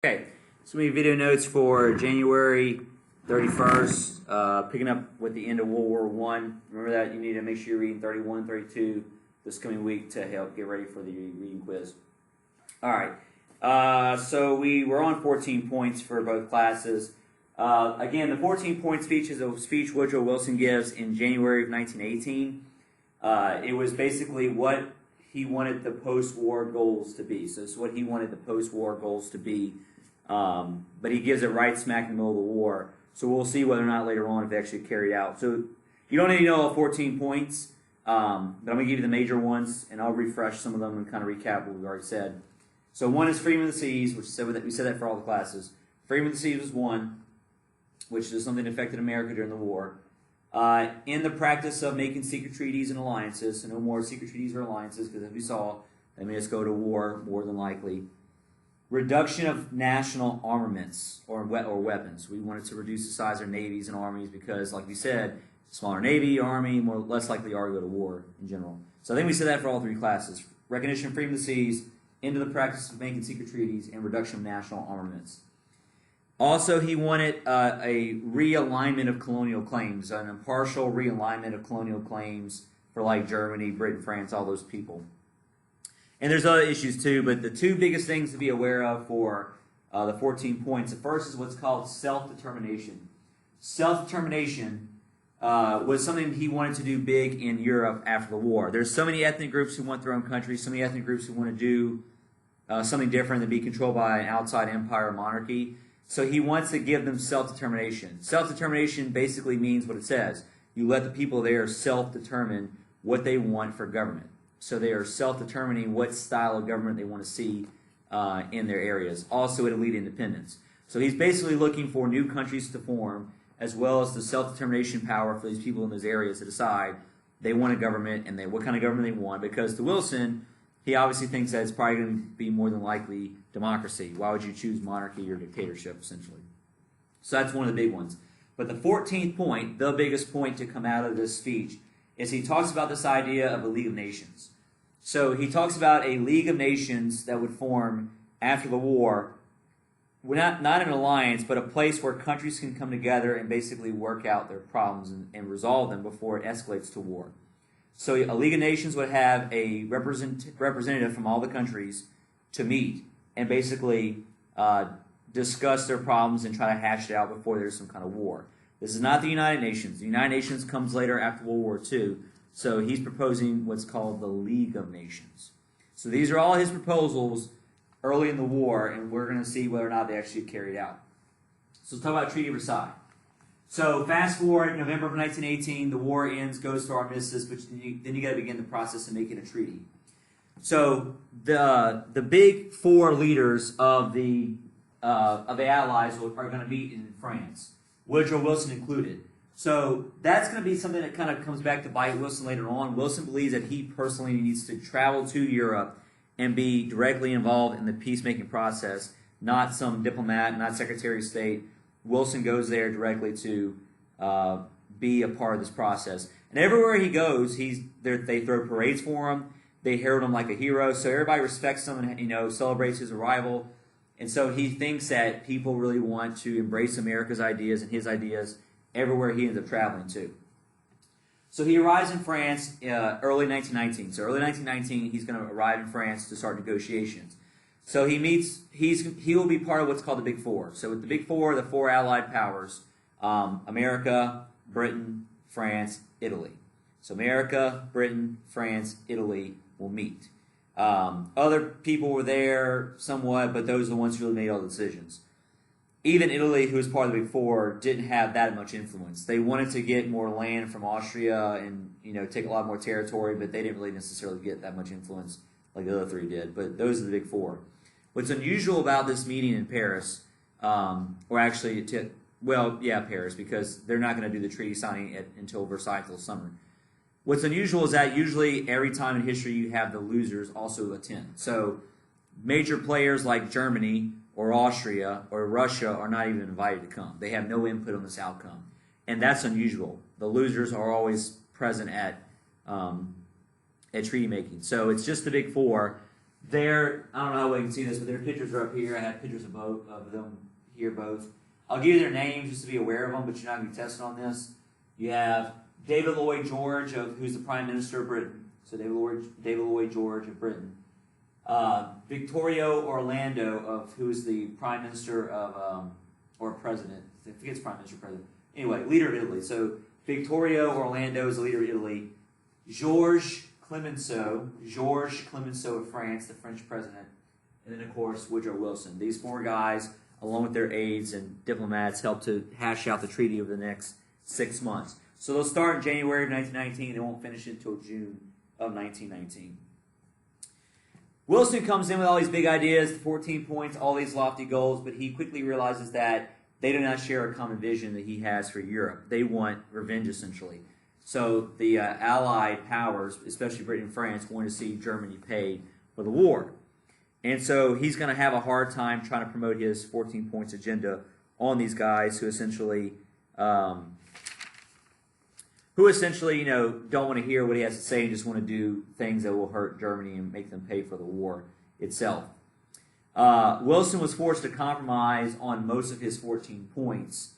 Okay, so many video notes for January 31st, picking up with the end of World War I. Remember that you need to make sure you're reading 31, 32 this coming week to help get ready for the reading quiz. All right, so we were on 14 points for both classes. Again, the 14-point speech is a speech Woodrow Wilson gives in January of 1918. It was basically what he wanted the post-war goals to be. So it's what he wanted the post-war goals to be. But he gives it right smack in the middle of the war. So we'll see whether or not later on if they actually carried out. So you don't need to know all 14 points, but I'm going to give you the major ones, and I'll refresh some of them and kind of recap what we've already said. So one is freedom of the seas, which we said that for all the classes. Freedom of the seas was one, which is something that affected America during the war. In the practice of making secret treaties and alliances, so no more secret treaties or alliances, because as we saw, they made us go to war more than likely. Reduction of national armaments or weapons. We wanted to reduce the size of navies and armies because, like we said, smaller navy, army, less likely are to go to war in general. So I think we said that for all three classes. Recognition of freedom of the seas, into the practice of making secret treaties, and reduction of national armaments. Also, he wanted a realignment of colonial claims, an impartial realignment of colonial claims for like Germany, Britain, France, all those people. And there's other issues too, but the two biggest things to be aware of for the 14 points. The first is what's called self-determination. Self-determination was something he wanted to do big in Europe after the war. There's so many ethnic groups who want their own country, so many ethnic groups who want to do something different than be controlled by an outside empire or monarchy. So he wants to give them self-determination. Self-determination basically means what it says. You let the people there self-determine what they want for government. So they are self-determining what style of government they want to see in their areas. Also, it'll lead to independence. So he's basically looking for new countries to form, as well as the self-determination power for these people in those areas to decide they want a government and what kind of government they want. Because to Wilson, he obviously thinks that it's probably going to be more than likely democracy. Why would you choose monarchy or dictatorship, essentially? So that's one of the big ones. But the 14th point, the biggest point to come out of this speech, is he talks about this idea of a League of Nations. So he talks about a League of Nations that would form after the war, not an alliance, but a place where countries can come together and basically work out their problems and resolve them before it escalates to war. So a League of Nations would have a representative from all the countries to meet and basically discuss their problems and try to hash it out before there's some kind of war. This is not the United Nations. The United Nations comes later after World War II. So he's proposing what's called the League of Nations. So these are all his proposals early in the war, and we're going to see whether or not they actually carried out. So let's talk about Treaty of Versailles. So fast forward, November of 1918, the war ends, goes to armistice, but then you got to begin the process of making a treaty. So the big four leaders of the Allies are going to meet in France, Woodrow Wilson included. So that's going to be something that kind of comes back to bite Wilson later on. Wilson believes that he personally needs to travel to Europe and be directly involved in the peacemaking process, not some diplomat, not Secretary of State. Wilson goes there directly to be a part of this process. And everywhere he goes, they throw parades for him. They herald him like a hero. So everybody respects him and celebrates his arrival. And so he thinks that people really want to embrace America's ideas and his ideas everywhere he ends up traveling to. So he arrives in France early 1919. So early 1919, he's going to arrive in France to start negotiations. So he will be part of what's called the Big Four. So with the Big Four, the four allied powers, America, Britain, France, Italy. So America, Britain, France, Italy will meet. Other people were there somewhat, but those are the ones who really made all the decisions. Even Italy, who was part of the Big Four, didn't have that much influence. They wanted to get more land from Austria and take a lot more territory, but they didn't really necessarily get that much influence like the other three did. But those are the Big Four. What's unusual about this meeting in Paris, Paris, because they're not going to do the treaty signing until Versailles until summer. What's unusual is that usually every time in history you have the losers also attend. So major players like Germany or Austria or Russia are not even invited to come. They have no input on this outcome. And that's unusual. The losers are always present at treaty making. So it's just the Big Four. There, I don't know how well you can see this, but their pictures are up here. I have pictures of both of them here, both. I'll give you their names just to be aware of them, but you're not going to be tested on this. You have David Lloyd George, who's the Prime Minister of Britain. So David Lloyd George of Britain. Victorio Orlando, who is the Prime Minister of, or President. I forget it's Prime Minister or President. Anyway, leader of Italy. So Victorio Orlando is the leader of Italy. Georges Clemenceau of France, the French president, and then of course Woodrow Wilson. These four guys, along with their aides and diplomats, helped to hash out the treaty over the next 6 months. So they'll start in January of 1919. They won't finish it until June of 1919. Wilson comes in with all these big ideas, 14 points, all these lofty goals, but he quickly realizes that they do not share a common vision that he has for Europe. They want revenge, essentially. So the Allied powers, especially Britain and France, want to see Germany pay for the war. And so he's going to have a hard time trying to promote his 14 points agenda on these guys who essentially, don't want to hear what he has to say and just want to do things that will hurt Germany and make them pay for the war itself. Wilson was forced to compromise on most of his 14 points.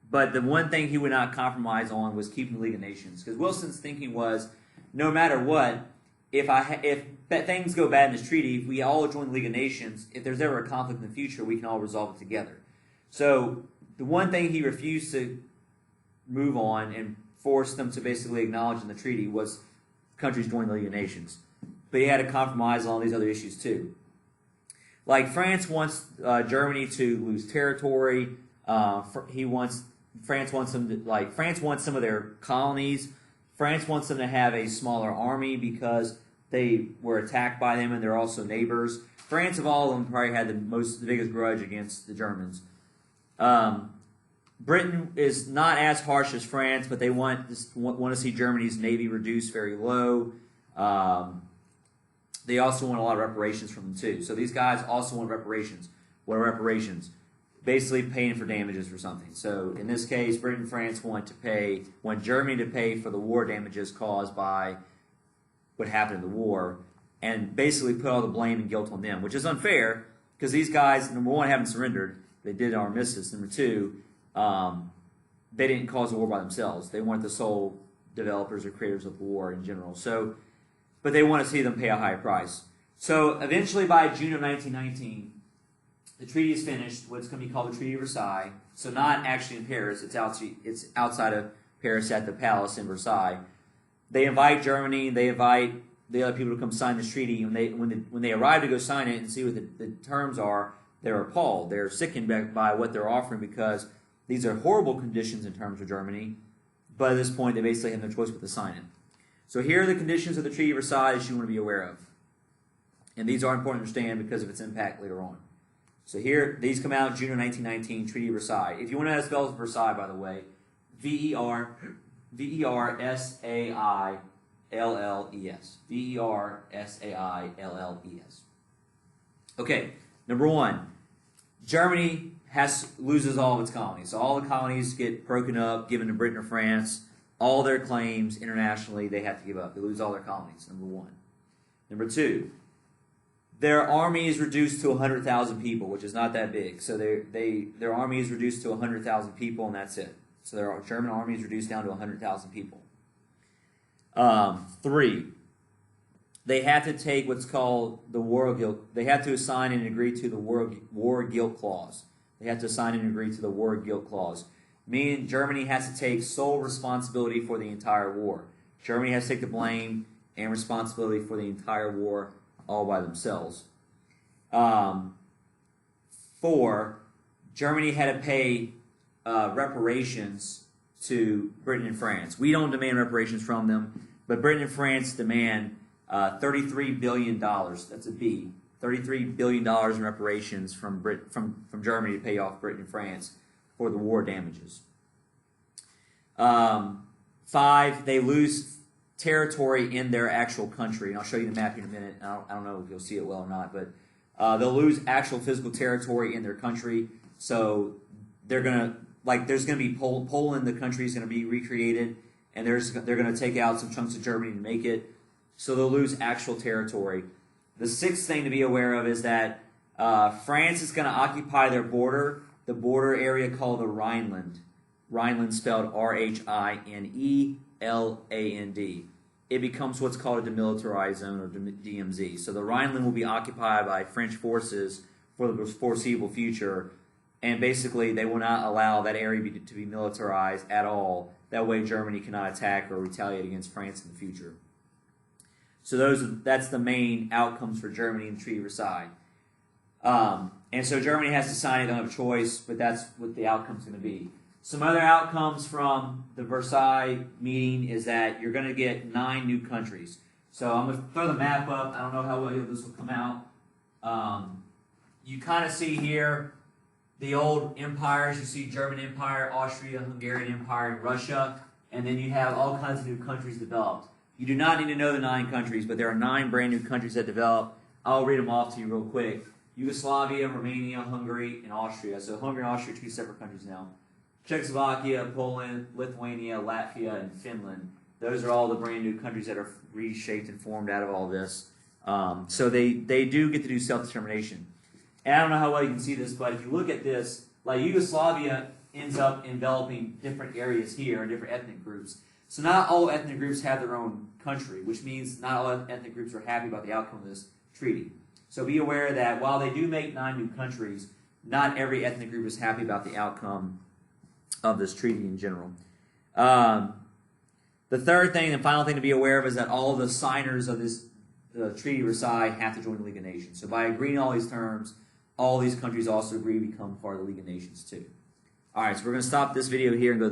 But the one thing he would not compromise on was keeping the League of Nations. Because Wilson's thinking was, no matter what, if things go bad in this treaty, if we all join the League of Nations, if there's ever a conflict in the future, we can all resolve it together. So the one thing he refused to move on and force them to basically acknowledge in the treaty was countries joining the League of Nations. But he had to compromise on all these other issues too. Like France wants Germany to lose territory. France wants some of their colonies. France wants them to have a smaller army because they were attacked by them and they're also neighbors. France, of all of them, probably had the biggest grudge against the Germans. Britain is not as harsh as France, but they want to see Germany's navy reduced very low. They also want a lot of reparations from them too. So these guys also want reparations. What are reparations? Basically paying for damages for something. So in this case, Britain and France want Germany to pay for the war damages caused by what happened in the war, and basically put all the blame and guilt on them, which is unfair because these guys, number one, haven't surrendered. They did an armistice. Number two, they didn't cause the war by themselves. They weren't the sole developers or creators of the war in general. So, but they want to see them pay a high price. So eventually, by June of 1919. The treaty is finished, what's going to be called the Treaty of Versailles. So not actually in Paris, it's outside of Paris at the palace in Versailles. They invite Germany, they invite the other people to come sign this treaty. And when they arrive to go sign it and see what the terms are, they're appalled. They're sickened by what they're offering because these are horrible conditions in terms of Germany. But at this point, they basically have no choice but to sign it. So here are the conditions of the Treaty of Versailles you want to be aware of. And these are important to understand because of its impact later on. So here, these come out June of 1919, Treaty of Versailles. If you want to know how to spell Versailles, by the way, V-E-R-S-A-I-L-L-E-S. V-E-R-S-A-I-L-L-E-S. Okay, number one, Germany loses all of its colonies. So all the colonies get broken up, given to Britain or France. All their claims internationally, they have to give up. They lose all their colonies, number one. Number two, their army is reduced to 100,000 people, which is not that big. So their army is reduced to 100,000 people, and that's it. So their German army is reduced down to 100,000 people. Three, they have to take what's called the war guilt. They have to assign and agree to the war guilt clause. They have to assign and agree to the war guilt clause. Meaning Germany has to take sole responsibility for the entire war. Germany has to take the blame and responsibility for the entire war all by themselves. 4, Germany had to pay reparations to Britain and France. We don't demand reparations from them, but Britain and France demand $33 billion. That's a B. $33 billion in reparations from Germany to pay off Britain and France for the war damages. 5, they lose territory in their actual country, and I'll show you the map here in a minute. I don't know if you'll see it well or not, but they'll lose actual physical territory in their country. So they're gonna there's gonna be Poland. The country is gonna be recreated, and they're gonna take out some chunks of Germany to make it. so they'll lose actual territory. The sixth thing to be aware of is that France is going to occupy their border, the border area called the Rhineland. Rhineland spelled R-H-I-N-E-L-A-N-D. It becomes what's called a demilitarized zone, or DMZ. So the Rhineland will be occupied by French forces for the foreseeable future, and basically they will not allow that area to be militarized at all. That way Germany cannot attack or retaliate against France in the future. So that's the main outcomes for Germany in the Treaty of Versailles. And so Germany has to sign it, they don't have a choice, but that's what the outcome's going to be. Some other outcomes from the Versailles meeting is that you're going to get 9 new countries. So I'm going to throw the map up. I don't know how well this will come out. You kind of see here the old empires. You see German Empire, Austria, Hungarian Empire, and Russia. And then you have all kinds of new countries developed. You do not need to know the 9 countries, but there are 9 brand new countries that developed. I'll read them off to you real quick. Yugoslavia, Romania, Hungary, and Austria. So Hungary and Austria are 2 separate countries now. Czechoslovakia, Poland, Lithuania, Latvia, and Finland. Those are all the brand new countries that are reshaped and formed out of all this. So they do get to do self-determination. And I don't know how well you can see this, but if you look at this, like Yugoslavia ends up enveloping different areas here and different ethnic groups. So not all ethnic groups have their own country, which means not all ethnic groups are happy about the outcome of this treaty. So be aware that while they do make 9 new countries, not every ethnic group is happy about the outcome of this treaty in general. The third thing and final thing to be aware of is that all the signers of this Treaty of Versailles have to join the League of Nations. So by agreeing to all these terms, all these countries also agree to become part of the League of Nations too. All right, so we're going to stop this video here and go